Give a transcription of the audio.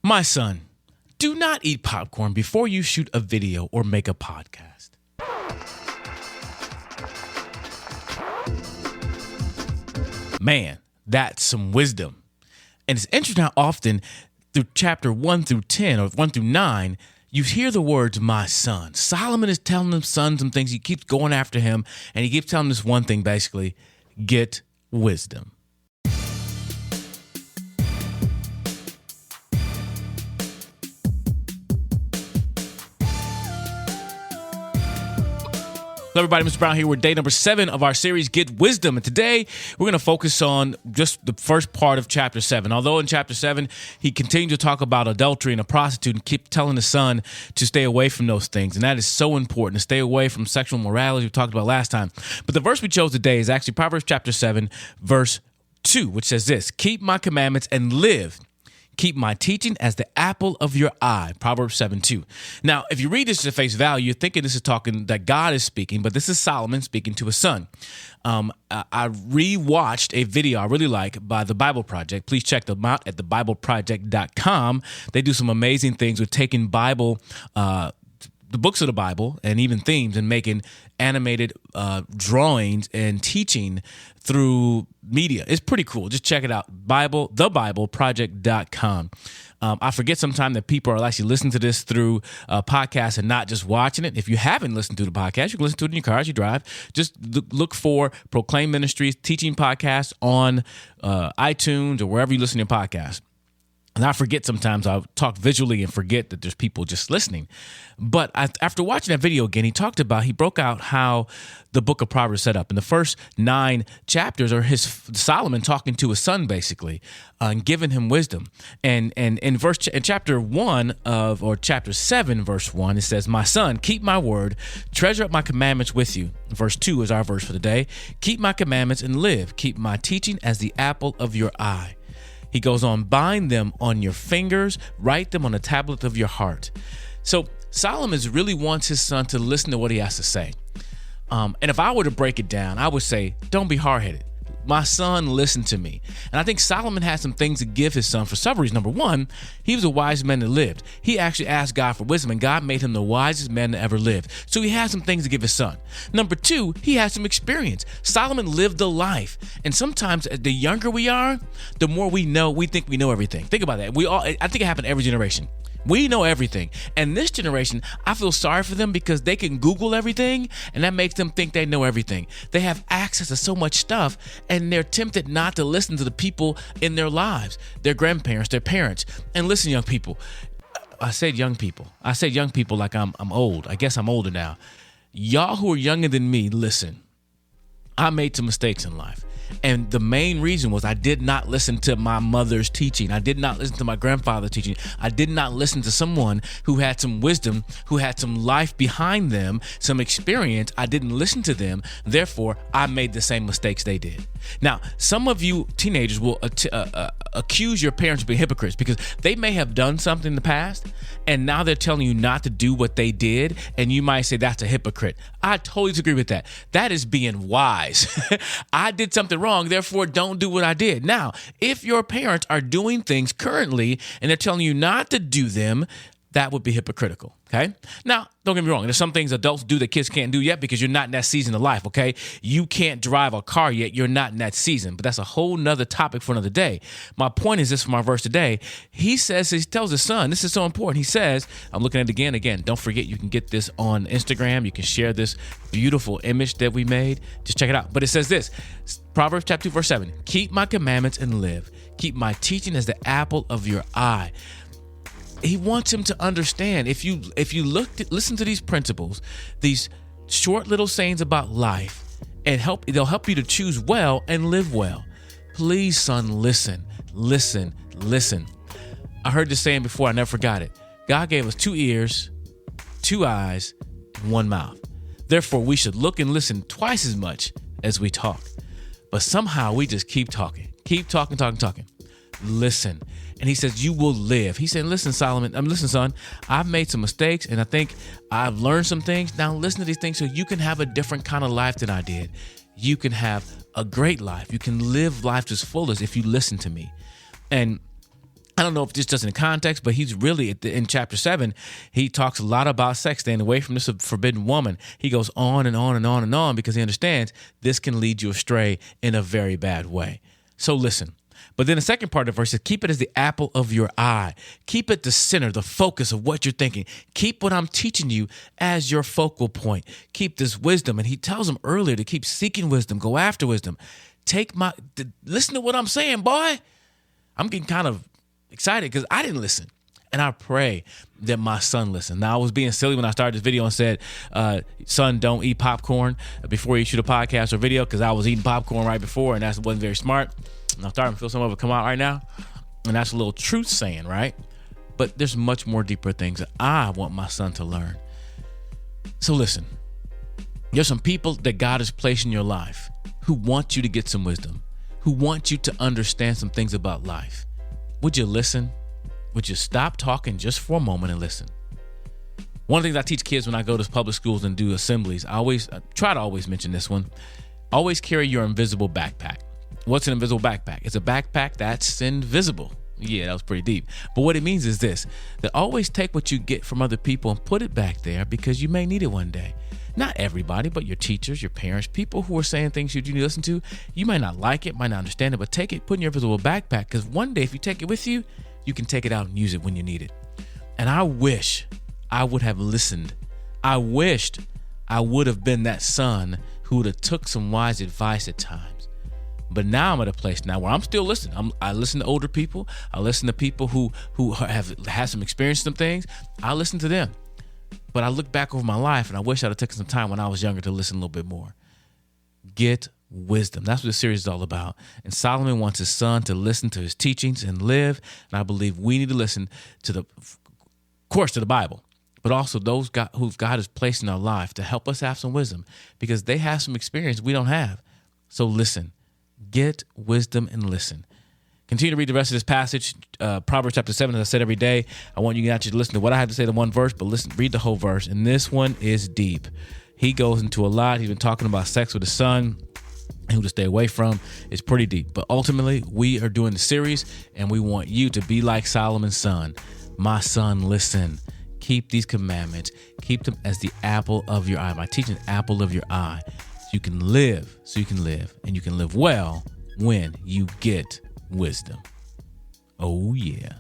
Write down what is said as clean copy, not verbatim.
My son, do not eat popcorn before you shoot a video or make a podcast. Man, that's some wisdom. And it's interesting how often through chapter 1 through 10 or 1 through 9, you hear the words, my son. Solomon is telling his son some things. He keeps going after him, and he keeps telling him this one thing, basically, get wisdom. Hello, everybody. Mr. Brown here with day number 7 of our series, Get Wisdom. And today, we're going to focus on just the first part of chapter 7. Although in chapter 7, he continued to talk about adultery and a prostitute and keep telling his son to stay away from those things. And that is so important, to stay away from sexual morality we talked about last time. But the verse we chose today is actually Proverbs chapter 7, verse 2, which says this, keep my commandments and live. Keep my teaching as the apple of your eye. Proverbs 7:2. Now, if you read this at face value, you're thinking this is talking that God is speaking, but this is Solomon speaking to his son. I rewatched a video I really like by the Bible Project. Please check them out at thebibleproject.com. They do some amazing things with taking Bible, the books of the Bible and even themes and making animated drawings and teaching through media. It's pretty cool. Just check it out. Thebibleproject.com. I forget sometimes that people are actually listening to this through podcasts and not just watching it. If you haven't listened to the podcast, you can listen to it in your car as you drive. Just look for Proclaim Ministries teaching podcasts on iTunes or wherever you listen to your podcast. And I forget sometimes I'll talk visually and forget that there's people just listening. But after watching that video again, he broke out how the book of Proverbs is set up. And the first 9 chapters are Solomon talking to his son, basically, and giving him wisdom. And in chapter 7, verse 1, it says, my son, keep my word, treasure up my commandments with you. Verse 2 is our verse for the day. Keep my commandments and live. Keep my teaching as the apple of your eye. He goes on, bind them on your fingers, write them on the tablet of your heart. So Solomon really wants his son to listen to what he has to say. And if I were to break it down, I would say, don't be hard-headed. My son, listen to me. And I think Solomon has some things to give his son for several reasons. Number one, he was a wise man that lived. He actually asked God for wisdom, and God made him the wisest man that ever lived. So he has some things to give his son. Number two, he has some experience. Solomon lived a life. And sometimes the younger we are, the more we know, we think we know everything. Think about that. I think it happened every generation. We know everything. And this generation, I feel sorry for them because they can Google everything, and that makes them think they know everything. They have access to so much stuff, and they're tempted not to listen to the people in their lives, their grandparents, their parents. And listen, young people. I said young people like I'm old. I guess I'm older now. Y'all who are younger than me, listen. I made some mistakes in life. And the main reason was I did not listen to my mother's teaching. I did not listen to my grandfather's teaching. I did not listen to someone who had some wisdom, who had some life behind them, some experience. I didn't listen to them. Therefore, I made the same mistakes they did. Now, some of you teenagers will accuse your parents of being hypocrites because they may have done something in the past and now they're telling you not to do what they did, and you might say that's a hypocrite. I totally disagree with that. That is being wise. I did something wrong, therefore don't do what I did. Now, if your parents are doing things currently and they're telling you not to do them, that would be hypocritical, okay? Now, don't get me wrong. There's some things adults do that kids can't do yet because you're not in that season of life, okay? You can't drive a car yet. You're not in that season, but that's a whole nother topic for another day. My point is this from our verse today. He tells his son, this is so important. He says, I'm looking at it again. Don't forget, you can get this on Instagram. You can share this beautiful image that we made. Just check it out. But it says this, Proverbs chapter 2, verse 7, keep my commandments and live. Keep my teaching as the apple of your eye. He wants him to understand, if you listen to these principles, these short little sayings about life, and they'll help you to choose well and live well. Please, son, listen. I heard this saying before, I never forgot it. God gave us 2 ears, 2 eyes, and 1 mouth. Therefore, we should look and listen twice as much as we talk. But somehow we just keep talking. Listen. And he says, you will live. He said, listen, son, I've made some mistakes and I think I've learned some things. Now listen to these things so you can have a different kind of life than I did. You can have a great life. You can live life to its fullest if you listen to me. And I don't know if this doesn't in context, but he's really in chapter 7, he talks a lot about sex, staying away from this forbidden woman. He goes on and on and on and on because he understands this can lead you astray in a very bad way. So listen. But then the second part of the verse is keep it as the apple of your eye. Keep it the center, the focus of what you're thinking. Keep what I'm teaching you as your focal point. Keep this wisdom. And he tells them earlier to keep seeking wisdom, go after wisdom. Listen to what I'm saying, boy. I'm getting kind of excited because I didn't listen. And I pray that my son listened. Now, I was being silly when I started this video and said, son, don't eat popcorn before you shoot a podcast or video, because I was eating popcorn right before, and that wasn't very smart. And I'm starting to feel some of it come out right now. And that's a little truth saying, right? But there's much more deeper things that I want my son to learn. So listen, there's some people that God has placed in your life who want you to get some wisdom, who want you to understand some things about life. Would you listen? Would you stop talking just for a moment and listen? One of the things I teach kids when I go to public schools and do assemblies, I try to always mention this one. Always carry your invisible backpack. What's an invisible backpack? It's a backpack that's invisible. Yeah, that was pretty deep. But what it means is this, that always take what you get from other people and put it back there because you may need it one day. Not everybody, but your teachers, your parents, people who are saying things you need to listen to. You might not like it, might not understand it, but take it, put in your invisible backpack, because one day if you take it with you, you can take it out and use it when you need it. And I wish I would have listened. I wished I would have been that son who would have took some wise advice at times. But now I'm at a place now where I'm still listening. I listen to older people. I listen to people who have had some experience, some things. I listen to them. But I look back over my life and I wish I'd have taken some time when I was younger to listen a little bit more. Get wisdom. That's what the series is all about. And Solomon wants his son to listen to his teachings and live. And I believe we need to listen to the Bible, but also those who God has placed in our life to help us have some wisdom, because they have some experience we don't have. So listen, get wisdom and listen. Continue to read the rest of this passage, Proverbs chapter 7, as I said every day. I want you not just to listen to what I have to say to one verse, but read the whole verse. And this one is deep. He goes into a lot. He's been talking about sex with his son, who to stay away from. It's pretty deep. But ultimately, we are doing the series, and we want you to be like Solomon's son. My son, listen. Keep these commandments. Keep them as the apple of your eye. My teaching, apple of your eye. So you can live, and you can live well when you get wisdom. Oh, yeah.